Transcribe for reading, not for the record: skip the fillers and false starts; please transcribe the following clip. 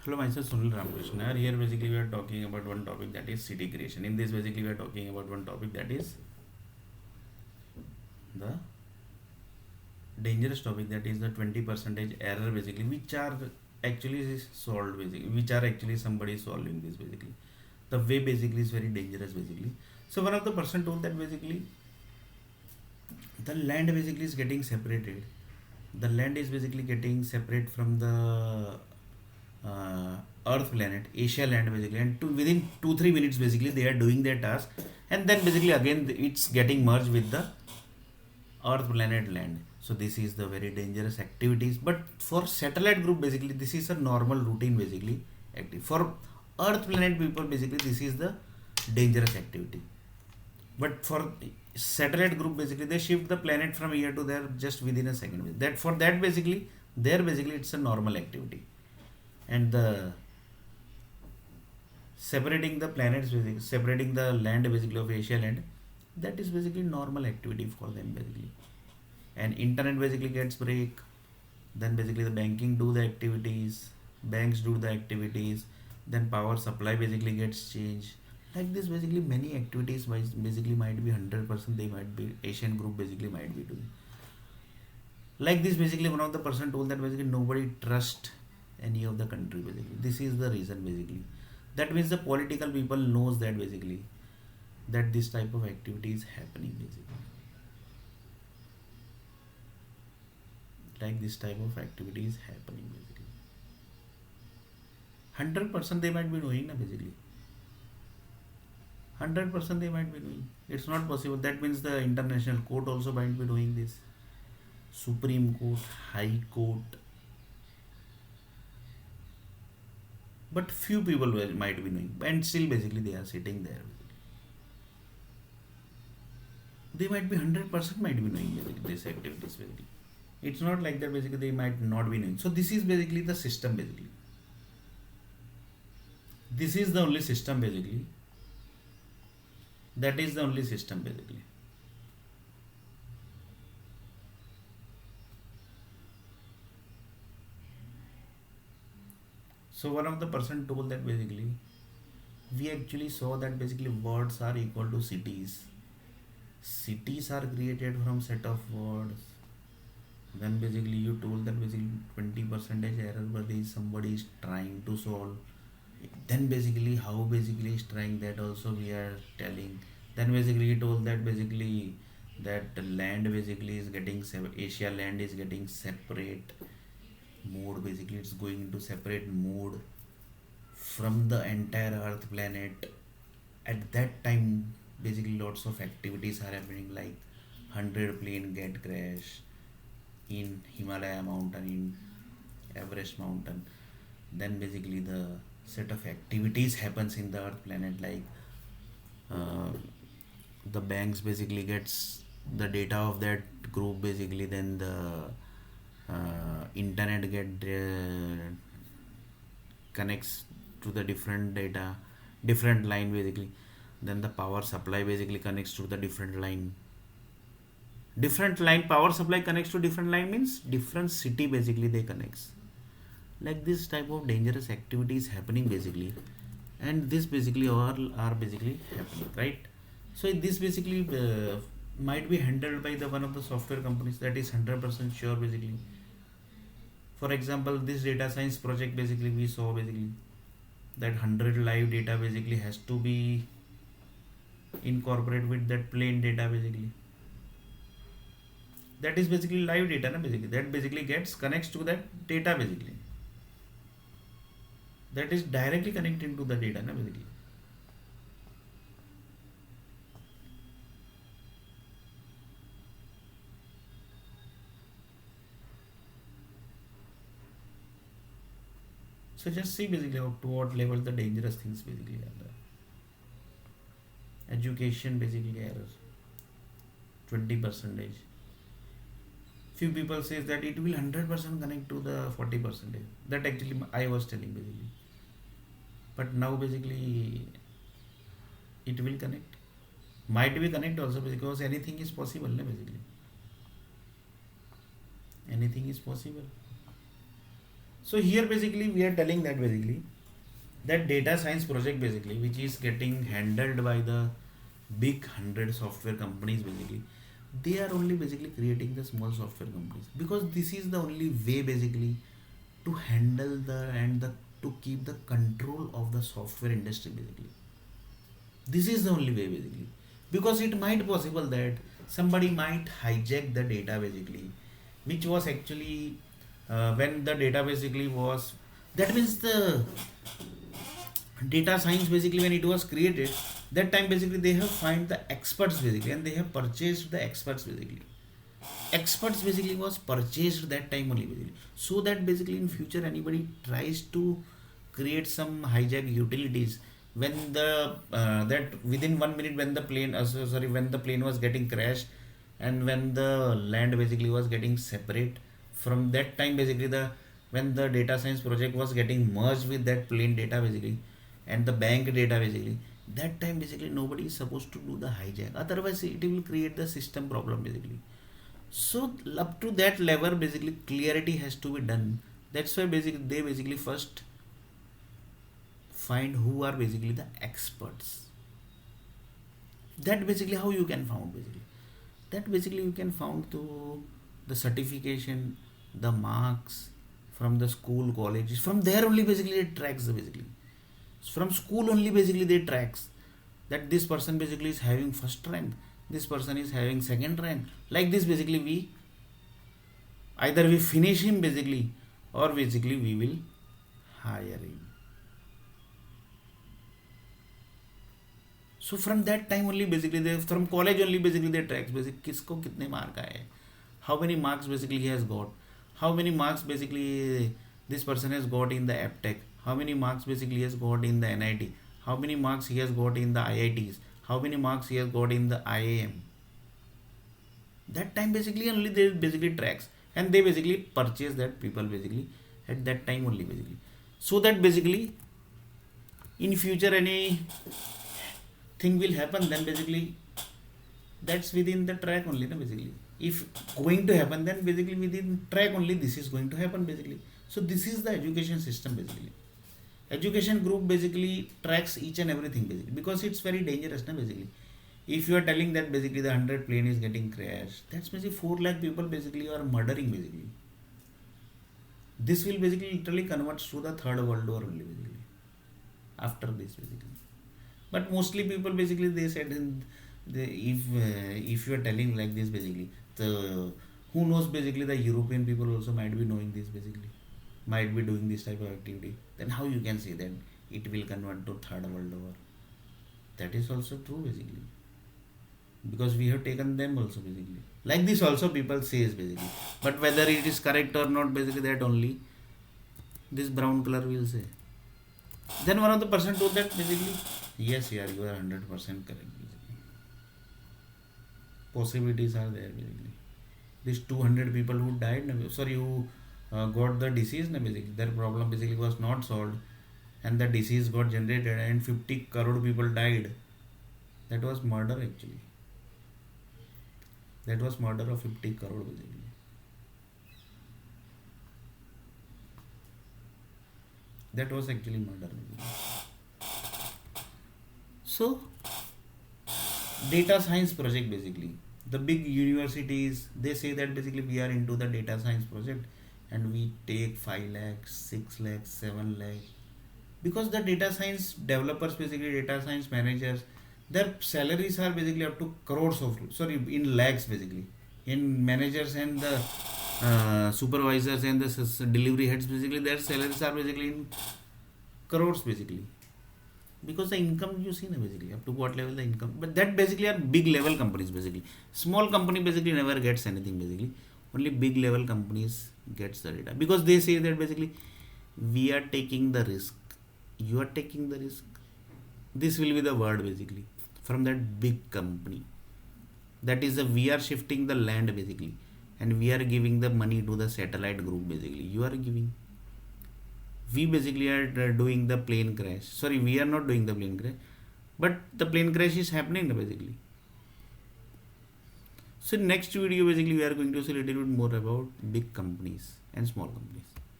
Hello, myself Sunil Ramakrishna. Here basically we are talking about one topic, that is city creation. In this basically we are talking about one topic, that is the dangerous topic, that is the 20 percentage error basically, which are actually solved basically, which are actually somebody solving this basically. The way basically is very dangerous basically. So one of the person told that basically the land basically is getting separated. The land is basically getting separate from the uh, Earth planet, Asia land basically, and within 2-3 minutes basically they are doing their task, and then basically again it's getting merged with the Earth planet land. So this is the very dangerous activities. But for satellite group basically this is a normal routine basically active. For Earth planet people basically this is the dangerous activity. But for satellite group basically they shift the planet from here to there just within a second. That for that basically there basically it's a normal activity. And the separating the planets basically, separating the land basically of Asia land, that is basically normal activity for them basically. And internet basically gets break, then basically the banking do the activities, banks do the activities, then power supply basically gets changed. Like this basically many activities basically might be 100%, they might be Asian group basically might be doing. Like this basically one of the person told that basically nobody trust any of the country basically. This is the reason basically. That means the political people knows that basically that this type of activity is happening basically. Like this type of activity is happening basically. 100% they might be doing na basically. 100% they might be doing. It's not possible. That means the international court also might be doing this. Supreme Court, High Court, but few people might be knowing, and still basically they are sitting there. They might be 100% might be knowing basically these activities basically. It's not like that basically they might not be knowing. So this is basically the system basically. This is the only system basically. That is the only system basically. So one of the person told that basically we actually saw that basically words are equal to cities. Cities are created from set of words. Then basically you told that basically 20 percentage error but is somebody is trying to solve. Then basically how basically is trying, that also we are telling. Then basically he told that basically that the land basically is getting Asia land is getting separate mode basically, it's going into separate mode from the entire Earth planet. At that time basically lots of activities are happening, like 100 plane get crash in Himalaya mountain, in Everest mountain. Then basically the set of activities happens in the Earth planet, like uh, the banks basically gets the data of that group basically, then the internet get connects to the different data, different line basically. Then the power supply basically connects to the different line. Different line power supply connects to different line means different city basically they connects. Like this type of dangerous activities happening basically, and this basically all are basically happening, right? So this basically might be handled by the one of the software companies, that is 100% sure basically. For example, this data science project basically we saw basically that 100 live data basically has to be incorporated with that plain data basically. That is basically live data na basically, that basically gets connects to that data basically, that is directly connected to the data na basically. So just see basically how, to what level the dangerous things basically are there. Education basically error 20 percentage. Few people says that it will 100% connect to the 40 percentage, that actually I was telling basically. But now basically it will connect, might be connect also, because anything is possible na basically, anything is possible. So here basically we are telling that basically that data science project basically which is getting handled by the big 100 software companies basically, they are only basically creating the small software companies because this is the only way basically to handle the and the to keep the control of the software industry basically. This is the only way basically, because it might possible that somebody might hijack the data basically, which was actually when the data basically was, that means the data science basically when it was created, that time basically they have find the experts basically and they have purchased the experts basically. Experts basically was purchased that time only basically, so that basically in future anybody tries to create some hijack utilities, when the that within 1 minute when the plane sorry when the plane was getting crashed and when the land basically was getting separate, from that time basically the when the data science project was getting merged with that plane data basically and the bank data basically, that time basically nobody is supposed to do the hijack, otherwise it will create the system problem basically. So up to that level basically clarity has to be done. That's why basically they basically first find who are basically the experts. That basically how you can found basically, that basically you can found to the certification, the marks from the school colleges, from there only basically it tracks the basically, from school only basically they tracks that this person basically is having first rank, this person is having second rank, like this basically we either we finish him basically or basically we will hire him. So from that time only basically they, from college only basically they tracks basically किसको कितने mark आए, how many marks basically he has got, how many marks basically this person has got in the aptech, how many marks basically he has got in the NIT, how many marks he has got in the IITs, how many marks he has got in the IAM. That time basically only they basically tracks and they basically purchase that people basically at that time only basically, so that basically in future any thing will happen then basically that's within the track only na basically, if going to happen then basically within track only this is going to happen basically. So this is the education system basically, education group basically tracks each and everything basically, because it's very dangerous na basically. If you are telling that basically the 100 plane is getting crashed, that's basically 4 lakh people basically are murdering basically. This will basically literally convert to the third world war only basically after this basically. But mostly people basically they said in the, if you are telling like this basically, the who knows basically the European people also might be knowing this basically, might be doing this type of activity, then how you can say that it will convert to third world war? That is also true basically, because we have taken them also basically, like this also people says basically, but whether it is correct or not basically that only this brown color will say. Then one of the person told that basically, yes, yeah, you are 100% correct basically. Possibilities are there basically. These 200 people who died, sorry, who got the disease, basically their problem basically was not solved, and the disease got generated, and 50 crore people died. That was murder actually. That was murder of 50 crore basically. That was actually murder. So, data science project basically, the big universities they say that basically we are into the data science project and we take 5 lakhs, 6 lakhs, 7 lakhs, because the data science developers basically data science managers, their salaries are basically up to crores of, sorry, in lakhs basically, in managers and the supervisors and the delivery heads basically their salaries are basically in crores basically, because the income you see na basically up to what level the income, but that basically are big level companies basically, small company basically never gets anything basically, only big level companies gets the data, because they say that basically we are taking the risk, you are taking the risk, this will be the word basically from that big company, that is the we are shifting the land basically and we are giving the money to the satellite group basically, you are giving, we basically are doing the plane crash, sorry we are not doing the plane crash, but the plane crash is happening basically. So next video basically we are going to see a little bit more about big companies and small companies.